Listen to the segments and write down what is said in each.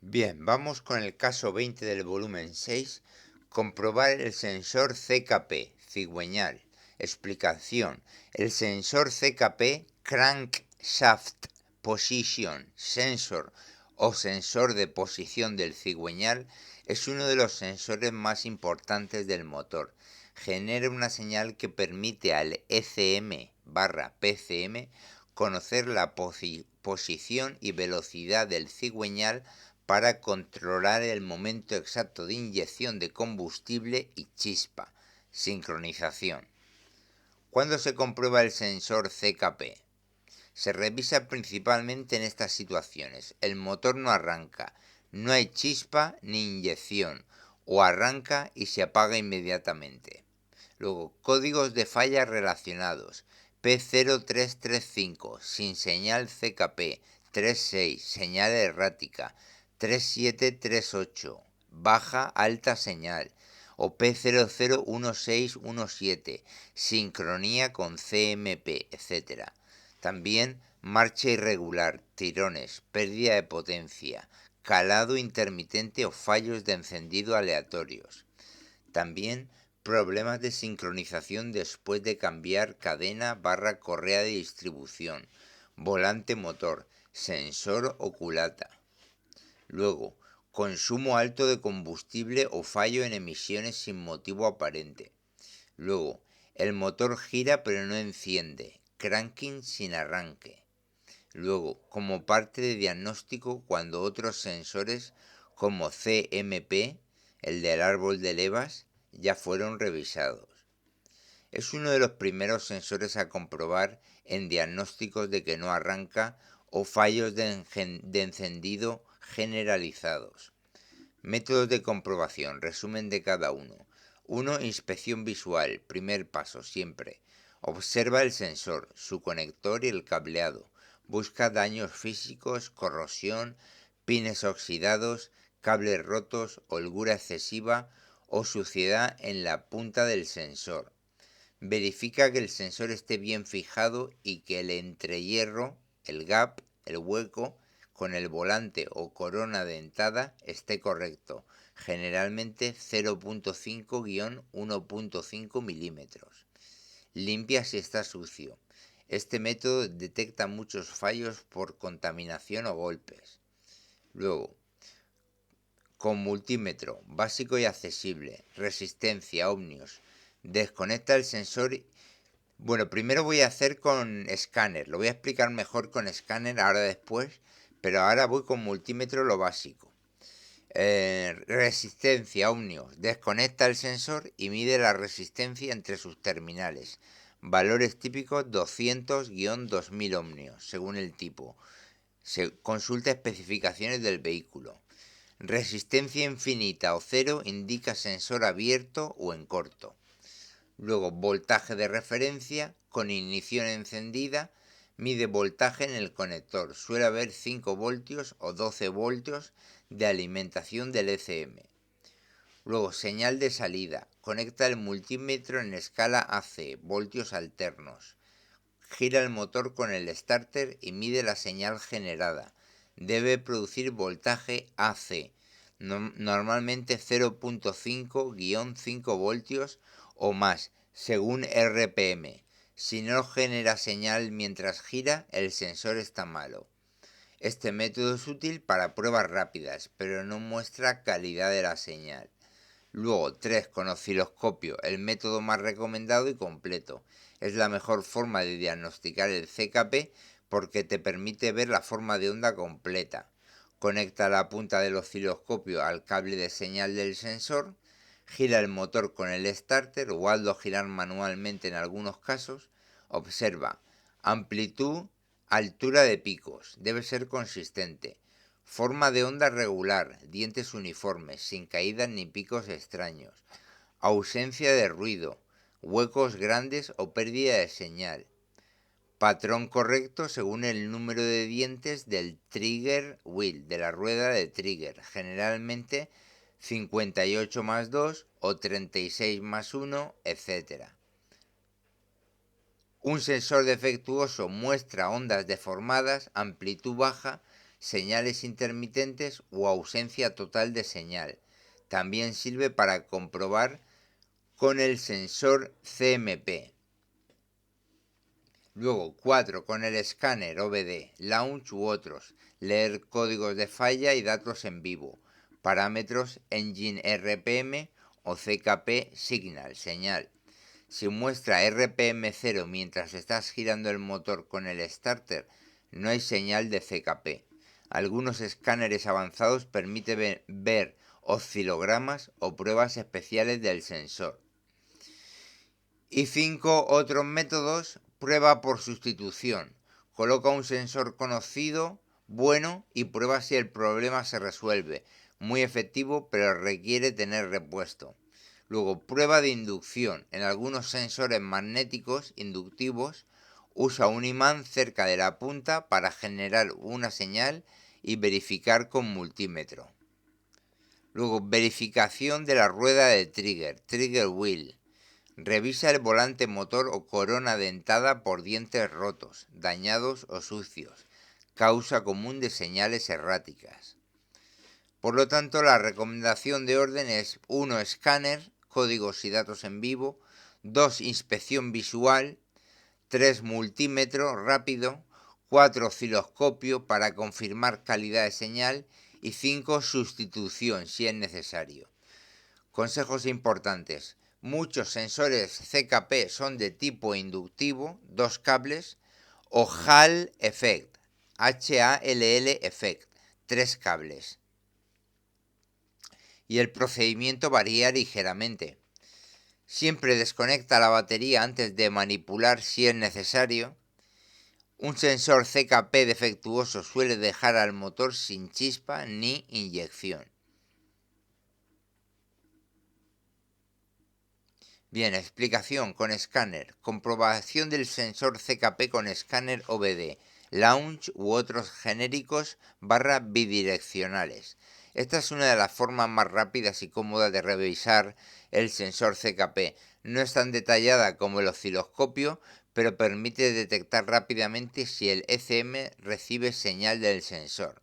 Bien, vamos con el caso 20 del volumen 6, comprobar el sensor CKP, cigüeñal. Explicación. El sensor CKP, Crankshaft Position Sensor o sensor de posición del cigüeñal, es uno de los sensores más importantes del motor. Genera una señal que permite al ECM/PCM conocer la posición y velocidad del cigüeñal para controlar el momento exacto de inyección de combustible y chispa. Sincronización. ¿Cuándo se comprueba el sensor CKP? Se revisa principalmente en estas situaciones. El motor no arranca, no hay chispa ni inyección, o arranca y se apaga inmediatamente. Luego, códigos de falla relacionados. P0335, sin señal CKP. 36, señal errática. 3738, baja alta señal. O P001617, sincronía con CMP, etc. También marcha irregular, tirones, pérdida de potencia, calado intermitente o fallos de encendido aleatorios. También problemas de sincronización después de cambiar cadena/correa de distribución, volante motor, sensor o culata. Luego, consumo alto de combustible o fallo en emisiones sin motivo aparente. Luego, el motor gira pero no enciende, cranking sin arranque. Luego, como parte de diagnóstico cuando otros sensores como CMP, el del árbol de levas, ya fueron revisados. Es uno de los primeros sensores a comprobar en diagnósticos de que no arranca o fallos de encendido generalizados. Métodos de comprobación, resumen de cada uno. 1. Inspección visual, primer paso, siempre. Observa el sensor, su conector y el cableado. Busca daños físicos, corrosión, pines oxidados, cables rotos, holgura excesiva o suciedad en la punta del sensor. Verifica que el sensor esté bien fijado y que el entrehierro, el gap, el hueco, con el volante o corona dentada esté correcto, generalmente 0.5-1.5 milímetros. Limpia si está sucio. Este método detecta muchos fallos por contaminación o golpes. Luego, con multímetro, básico y accesible, resistencia, ohmios. Desconecta el sensor. Bueno, primero voy a hacer con escáner. Lo voy a explicar mejor con escáner ahora después, pero ahora voy con multímetro lo básico. Resistencia, ohmios. Desconecta el sensor y mide la resistencia entre sus terminales. Valores típicos 200-2000 ohmios, según el tipo. Consulta especificaciones del vehículo. Resistencia infinita o cero indica sensor abierto o en corto. Luego, voltaje de referencia con ignición encendida, mide voltaje en el conector. Suele haber 5 voltios o 12 voltios de alimentación del ECM. Luego, señal de salida. Conecta el multímetro en escala AC, voltios alternos. Gira el motor con el starter y mide la señal generada. Debe producir voltaje AC, normalmente 0.5-5 voltios o más, según RPM. Si no genera señal mientras gira, el sensor está malo. Este método es útil para pruebas rápidas, pero no muestra calidad de la señal. Luego, 3. Con osciloscopio, el método más recomendado y completo. Es la mejor forma de diagnosticar el CKP porque te permite ver la forma de onda completa. Conecta la punta del osciloscopio al cable de señal del sensor, gira el motor con el starter o hazlo girar manualmente en algunos casos. Observa amplitud, altura de picos, debe ser consistente. Forma de onda regular, dientes uniformes, sin caídas ni picos extraños. Ausencia de ruido, huecos grandes o pérdida de señal. Patrón correcto según el número de dientes del trigger wheel, de la rueda de trigger, generalmente 58 más 2 o 36 más 1, etc. Un sensor defectuoso muestra ondas deformadas, amplitud baja, señales intermitentes o ausencia total de señal. También sirve para comprobar con el sensor CMP. Luego, 4. Con el escáner OBD, Launch u otros. Leer códigos de falla y datos en vivo. Parámetros Engine RPM o CKP Signal, señal. Si muestra RPM 0 mientras estás girando el motor con el starter, no hay señal de CKP. Algunos escáneres avanzados permiten ver oscilogramas o pruebas especiales del sensor. Y 5 otros métodos. Prueba por sustitución. Coloca un sensor conocido, bueno, y prueba si el problema se resuelve. Muy efectivo, pero requiere tener repuesto. Luego, prueba de inducción. En algunos sensores magnéticos inductivos, usa un imán cerca de la punta para generar una señal y verificar con multímetro. Luego, verificación de la rueda de trigger wheel. Revisa el volante motor o corona dentada por dientes rotos, dañados o sucios, causa común de señales erráticas. Por lo tanto, la recomendación de orden es 1. Escáner, códigos y datos en vivo, 2. Inspección visual, 3. Multímetro rápido, 4. Osciloscopio para confirmar calidad de señal y 5. Sustitución si es necesario. Consejos importantes. Muchos sensores CKP son de tipo inductivo, 2 cables, o Hall effect, HALL effect, 3 cables. Y el procedimiento varía ligeramente. Siempre desconecta la batería antes de manipular si es necesario. Un sensor CKP defectuoso suele dejar al motor sin chispa ni inyección. Bien, explicación con escáner. Comprobación del sensor CKP con escáner OBD, Launch u otros genéricos bidireccionales. Esta es una de las formas más rápidas y cómodas de revisar el sensor CKP. No es tan detallada como el osciloscopio, pero permite detectar rápidamente si el ECM recibe señal del sensor.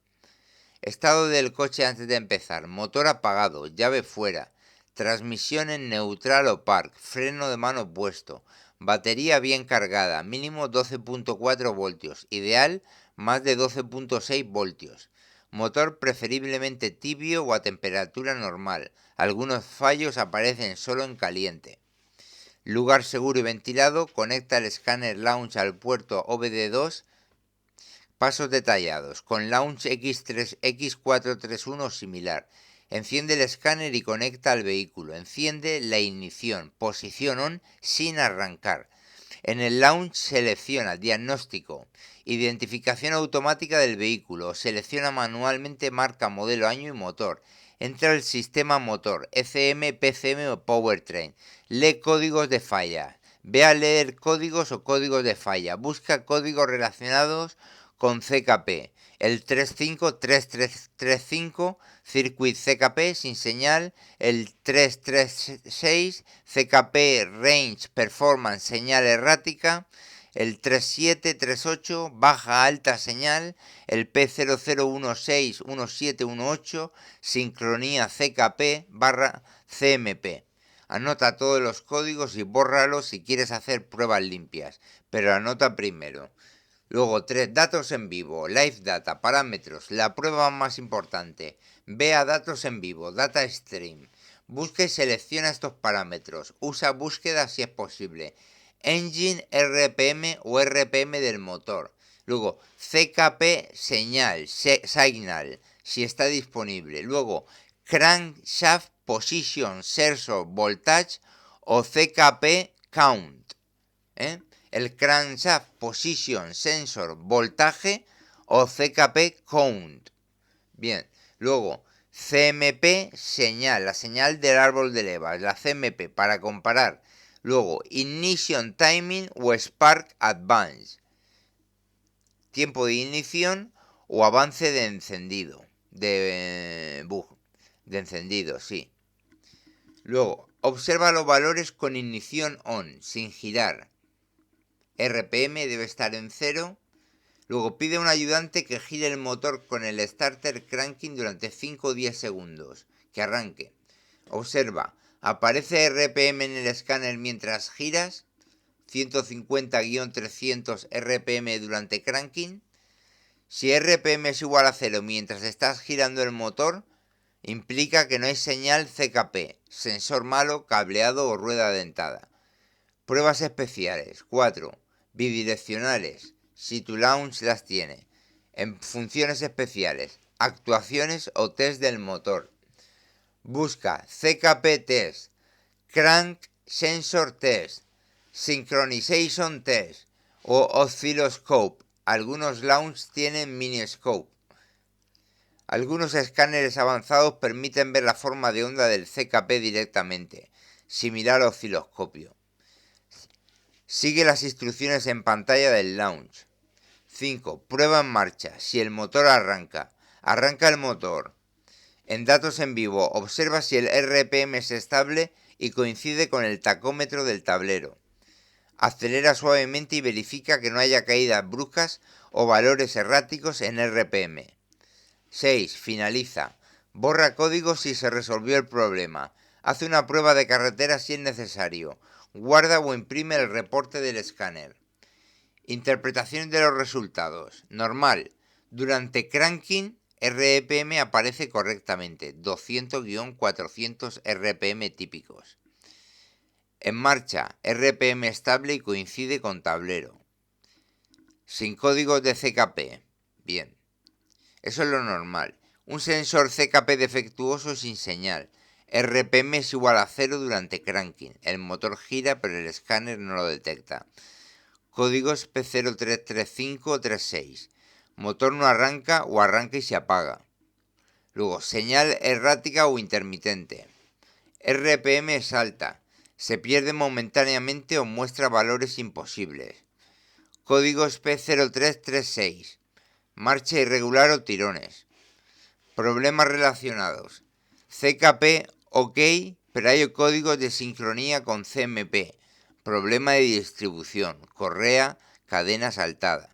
Estado del coche antes de empezar. Motor apagado, llave fuera. Transmisión en neutral o park, freno de mano puesto, batería bien cargada, mínimo 12.4 voltios, ideal más de 12.6 voltios. Motor preferiblemente tibio o a temperatura normal, algunos fallos aparecen solo en caliente. Lugar seguro y ventilado, conecta el escáner Launch al puerto OBD2. Pasos detallados, con Launch X431 o similar. Enciende el escáner y conecta al vehículo. Enciende la ignición, posición on sin arrancar. En el Launch selecciona diagnóstico, identificación automática del vehículo. Selecciona manualmente marca, modelo, año y motor. Entra el sistema motor, ECM, PCM o Powertrain. Lee códigos de falla. Ve a leer códigos o códigos de falla. Busca códigos relacionados con CKP. El 35335 Circuit CKP sin señal, el 336 CKP Range Performance señal errática, el 3738 baja alta señal, el P00161718 sincronía CKP /CMP. Anota todos los códigos y bórralos si quieres hacer pruebas limpias, pero anota primero. Luego 3. Datos en vivo, live data, parámetros, la prueba más importante. Ve a datos en vivo, data stream. Busca y selecciona estos parámetros. Usa búsqueda si es posible. Engine RPM o RPM del motor. Luego CKP señal, signal, si está disponible. Luego crankshaft position, sensor, voltage o CKP count. El crankshaft position sensor voltaje o CKP count. Bien, luego CMP señal, la señal del árbol de levas, la CMP para comparar. Luego ignition timing o spark advance, tiempo de ignición o avance de encendido, de encendido, sí. Luego observa los valores con ignición on, sin girar. RPM debe estar en 0. Luego pide a un ayudante que gire el motor con el starter cranking durante 5 o 10 segundos. Que arranque. Observa, ¿aparece RPM en el escáner mientras giras? 150-300 RPM durante cranking. Si RPM es igual a 0 mientras estás girando el motor, implica que no hay señal CKP, sensor malo, cableado o rueda dentada. Pruebas especiales. 4. Bidireccionales, si tu launch las tiene. En funciones especiales, actuaciones o test del motor. Busca CKP test, crank sensor test, synchronization test o oscilloscope. Algunos launch tienen miniscope. Algunos escáneres avanzados permiten ver la forma de onda del CKP directamente, similar al osciloscopio. Sigue las instrucciones en pantalla del launch. 5. Prueba en marcha. Si el motor arranca. Arranca el motor. En datos en vivo, observa si el RPM es estable y coincide con el tacómetro del tablero. Acelera suavemente y verifica que no haya caídas bruscas o valores erráticos en RPM. 6. Finaliza. Borra códigos si se resolvió el problema. Hace una prueba de carretera si es necesario. Guarda o imprime el reporte del escáner. Interpretación de los resultados. Normal. Durante cranking, RPM aparece correctamente. 200-400 RPM típicos. En marcha, RPM estable y coincide con tablero. Sin códigos de CKP. Bien. Eso es lo normal. Un sensor CKP defectuoso sin señal. RPM es igual a 0 durante cranking. El motor gira pero el escáner no lo detecta. Códigos P0335 o 36. Motor no arranca o arranca y se apaga. Luego, señal errática o intermitente. RPM es alta. Se pierde momentáneamente o muestra valores imposibles. Códigos P0336. Marcha irregular o tirones. Problemas relacionados. CKP ok, pero hay códigos de sincronía con CMP. Problema de distribución. Correa, cadena saltada.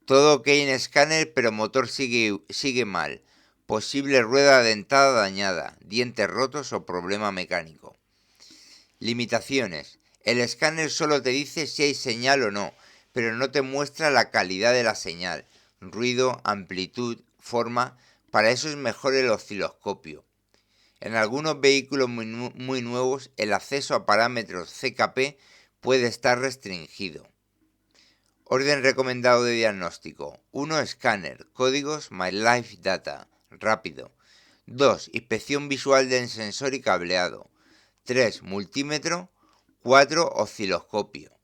Todo ok en escáner, pero motor sigue mal. Posible rueda dentada dañada, dientes rotos o problema mecánico. Limitaciones. El escáner solo te dice si hay señal o no, pero no te muestra la calidad de la señal, ruido, amplitud, forma. Para eso es mejor el osciloscopio. En algunos vehículos muy nuevos, el acceso a parámetros CKP puede estar restringido. Orden recomendado de diagnóstico. 1. Escáner. Códigos MyLifeData. Rápido. 2. Inspección visual del sensor y cableado. 3. Multímetro. 4. Osciloscopio.